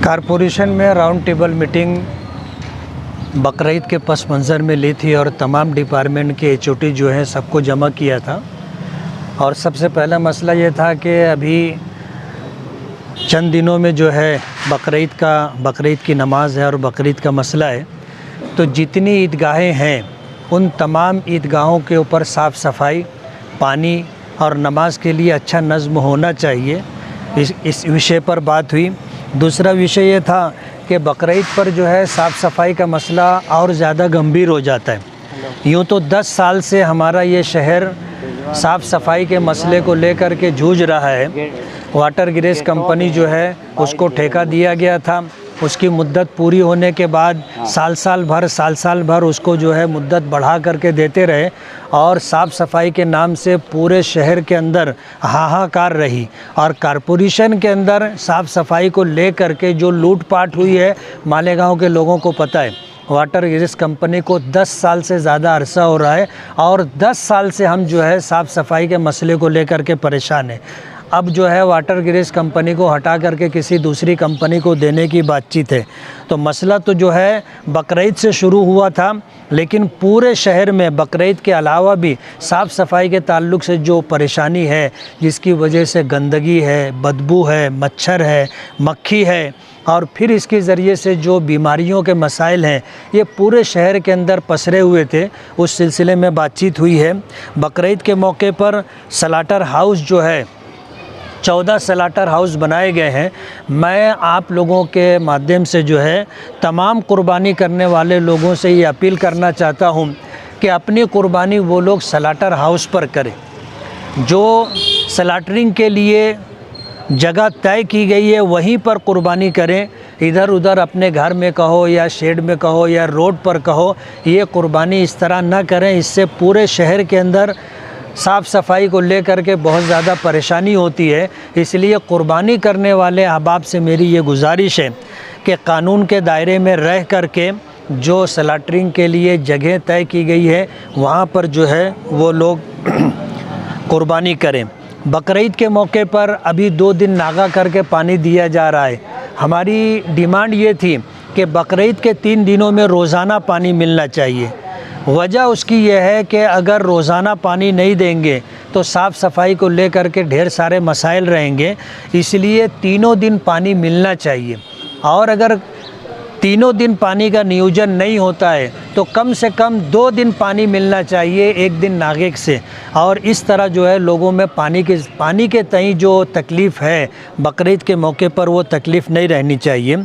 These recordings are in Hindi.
कारपोरेशन में राउंड टेबल मीटिंग बकरीद के पस मंज़र में ली थी और तमाम डिपार्टमेंट के एचओटी जो है सबको जमा किया था। और सबसे पहला मसला ये था कि अभी चंद दिनों में जो है बकरीद की नमाज़ है और बकरीद का मसला है, तो जितनी ईदगाहें हैं उन तमाम ईदगाहों के ऊपर साफ़ सफाई, पानी और नमाज के लिए अच्छा नज़्म होना चाहिए। इस विषय पर बात हुई। दूसरा विषय ये था कि बकरीद पर जो है साफ़ सफाई का मसला और ज़्यादा गंभीर हो जाता है। यूँ तो 10 साल से हमारा ये शहर साफ़ सफाई के मसले को लेकर के जूझ रहा है। वाटर ग्रेस कंपनी जो है उसको ठेका दिया गया था, उसकी मुद्दत पूरी होने के बाद साल साल भर उसको जो है मुद्दत बढ़ा करके देते रहे और साफ़ सफाई के नाम से पूरे शहर के अंदर हाहाकार रही। और कारपोरेशन के अंदर साफ़ सफाई को ले करके जो लूटपाट हुई है मालेगांव के लोगों को पता है। वाटर ग्रेस कंपनी को 10 साल से ज़्यादा अरसा हो रहा है और 10 साल से हम जो है साफ़ सफाई के मसले को लेकर के परेशान हैं। अब जो है वाटर ग्रेस कंपनी को हटा करके किसी दूसरी कंपनी को देने की बातचीत है। तो मसला तो जो है बकरीद से शुरू हुआ था, लेकिन पूरे शहर में बकरीद के अलावा भी साफ़ सफाई के ताल्लुक़ से जो परेशानी है, जिसकी वजह से गंदगी है, बदबू है, मच्छर है, मक्खी है और फिर इसके ज़रिए से जो बीमारियों के मसाइल हैं, ये पूरे शहर के अंदर पसरे हुए थे। उस सिलसिले में बातचीत हुई है। बकरीद के मौके पर स्लाटर हाउस जो है 14 स्लाटर हाउस बनाए गए हैं। मैं आप लोगों के माध्यम से जो है तमाम कुर्बानी करने वाले लोगों से ये अपील करना चाहता हूँ कि अपनी कुर्बानी वो लोग स्लाटर हाउस पर करें। जो स्लाटरिंग के लिए जगह तय की गई है वहीं पर कुर्बानी करें। इधर उधर अपने घर में कहो या शेड में कहो या रोड पर कहो, ये कुर्बानी इस तरह ना करें। इससे पूरे शहर के अंदर साफ़ सफाई को लेकर के बहुत ज़्यादा परेशानी होती है। इसलिए कुर्बानी करने वाले अहबाब से मेरी ये गुजारिश है कि कानून के दायरे में रह करके जो स्लाटरिंग के लिए जगह तय की गई है वहाँ पर जो है वो लोग कुर्बानी करें। बकरीद के मौके पर अभी 2 दिन नागा करके पानी दिया जा रहा है। हमारी डिमांड ये थी कि बकरीद के 3 दिनों में रोज़ाना पानी मिलना चाहिए। वजह उसकी यह है कि अगर रोज़ाना पानी नहीं देंगे तो साफ़ सफाई को लेकर के ढेर सारे मसाइल रहेंगे। इसलिए 3 दिन पानी मिलना चाहिए और अगर 3 दिन पानी का नियोजन नहीं होता है तो कम से कम 2 दिन पानी मिलना चाहिए, 1 दिन नागे से। और इस तरह जो है लोगों में पानी के तई जो तकलीफ़ है बकरीद के मौके पर वो तकलीफ़ नहीं रहनी चाहिए।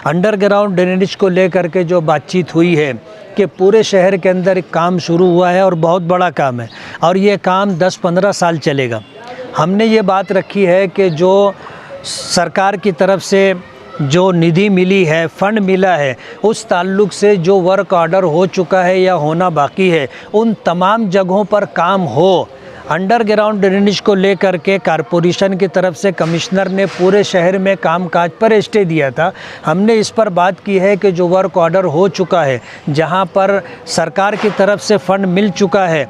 अंडरग्राउंड ड्रेनेज को लेकर के जो बातचीत हुई है कि पूरे शहर के अंदर एक काम शुरू हुआ है और बहुत बड़ा काम है और ये काम 10-15 साल चलेगा। हमने ये बात रखी है कि जो सरकार की तरफ से जो निधि मिली है, फ़ंड मिला है, उस ताल्लुक़ से जो वर्क ऑर्डर हो चुका है या होना बाकी है उन तमाम जगहों पर काम हो। अंडरग्राउंड ड्रेनेज को लेकर के कारपोरेशन की तरफ से कमिश्नर ने पूरे शहर में कामकाज पर स्टे दिया था। हमने इस पर बात की है कि जो वर्क ऑर्डर हो चुका है, जहां पर सरकार की तरफ से फ़ंड मिल चुका है,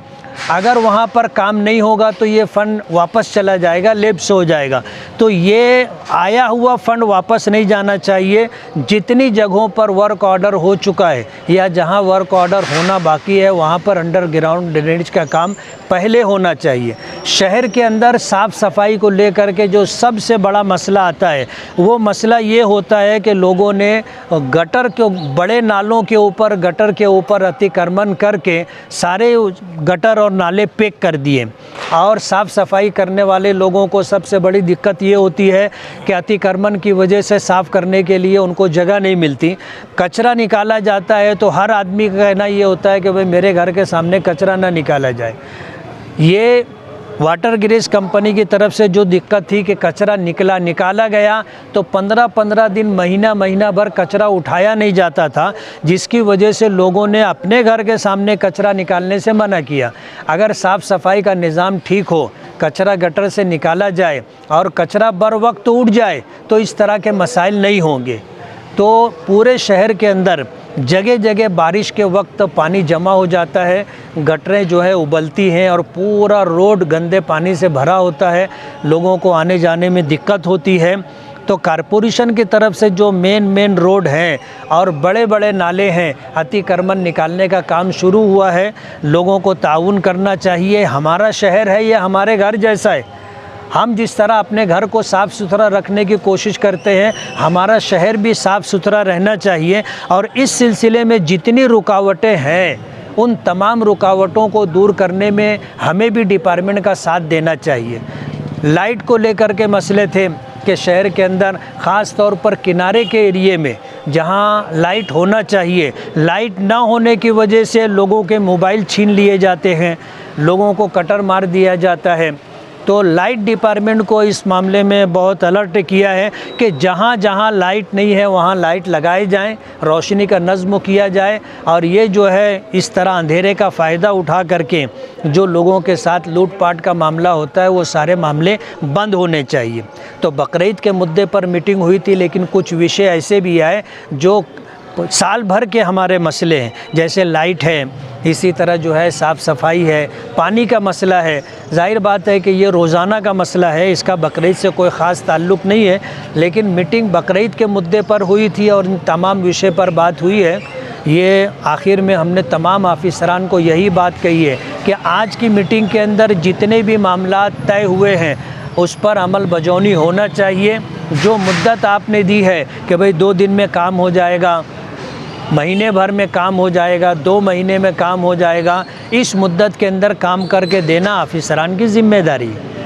अगर वहाँ पर काम नहीं होगा तो ये फ़ंड वापस चला जाएगा, लैप्स हो जाएगा। तो ये आया हुआ फ़ंड वापस नहीं जाना चाहिए। जितनी जगहों पर वर्क ऑर्डर हो चुका है या जहाँ वर्क ऑर्डर होना बाकी है वहाँ पर अंडरग्राउंड ड्रेनेज का काम पहले होना चाहिए। शहर के अंदर साफ़ सफाई को लेकर के जो सबसे बड़ा मसला आता है वो मसला ये होता है कि लोगों ने गटर के बड़े नालों के ऊपर गटर के ऊपर अतिक्रमण करके सारे गटर और नाले पैक कर दिए। और साफ़ सफाई करने वाले लोगों को सबसे बड़ी दिक्कत ये होती है कि अतिक्रमण की वजह से साफ़ करने के लिए उनको जगह नहीं मिलती। कचरा निकाला जाता है तो हर आदमी का कहना ये होता है कि भाई मेरे घर के सामने कचरा ना निकाला जाए। ये वाटर ग्रेस कंपनी की तरफ से जो दिक्कत थी कि कचरा निकाला गया तो 15-15 दिन महीना भर कचरा उठाया नहीं जाता था, जिसकी वजह से लोगों ने अपने घर के सामने कचरा निकालने से मना किया। अगर साफ़ सफाई का निज़ाम ठीक हो, कचरा गटर से निकाला जाए और कचरा बर वक्त उठ जाए तो इस तरह के मसाइल नहीं होंगे। तो पूरे शहर के अंदर जगह जगह बारिश के वक्त पानी जमा हो जाता है, गटरें जो है उबलती हैं और पूरा रोड गंदे पानी से भरा होता है, लोगों को आने जाने में दिक्कत होती है। तो कारपोरेशन की तरफ से जो मेन रोड हैं और बड़े बड़े नाले हैं, अतिक्रमण निकालने का काम शुरू हुआ है। लोगों को ताउन करना चाहिए। हमारा शहर है, ये हमारे घर जैसा है। हम जिस तरह अपने घर को साफ़ सुथरा रखने की कोशिश करते हैं, हमारा शहर भी साफ़ सुथरा रहना चाहिए। और इस सिलसिले में जितनी रुकावटें हैं, उन तमाम रुकावटों को दूर करने में हमें भी डिपार्टमेंट का साथ देना चाहिए। लाइट को लेकर के मसले थे कि शहर के अंदर ख़ास तौर पर किनारे के एरिए में जहां लाइट होना चाहिए, लाइट ना होने की वजह से लोगों के मोबाइल छीन लिए जाते हैं, लोगों को कटर मार दिया जाता है। तो लाइट डिपार्टमेंट को इस मामले में बहुत अलर्ट किया है कि जहाँ जहाँ लाइट नहीं है वहाँ लाइट लगाए जाएं, रोशनी का नज़्म किया जाए। और ये जो है इस तरह अंधेरे का फ़ायदा उठा करके जो लोगों के साथ लूटपाट का मामला होता है, वो सारे मामले बंद होने चाहिए। तो बकरीद के मुद्दे पर मीटिंग हुई थी, लेकिन कुछ विषय ऐसे भी आए जो साल भर के हमारे मसले हैं, जैसे लाइट है, इसी तरह जो है साफ़ सफाई है, पानी का मसला है। जाहिर बात है कि ये रोज़ाना का मसला है, इसका बकरीद से कोई ख़ास ताल्लुक़ नहीं है, लेकिन मीटिंग बकरीद के मुद्दे पर हुई थी और इन तमाम विषय पर बात हुई है। ये आखिर में हमने तमाम ऑफिसरान को यही बात कही है कि आज की मीटिंग के अंदर जितने भी मामला तय हुए हैं उस पर अमल बजौनी होना चाहिए। जो मुद्दत आपने दी है कि भाई 2 दिन में काम हो जाएगा, महीने भर में काम हो जाएगा, 2 महीने में काम हो जाएगा, इस मुद्दत के अंदर काम करके देना ऑफिसरान की ज़िम्मेदारी है।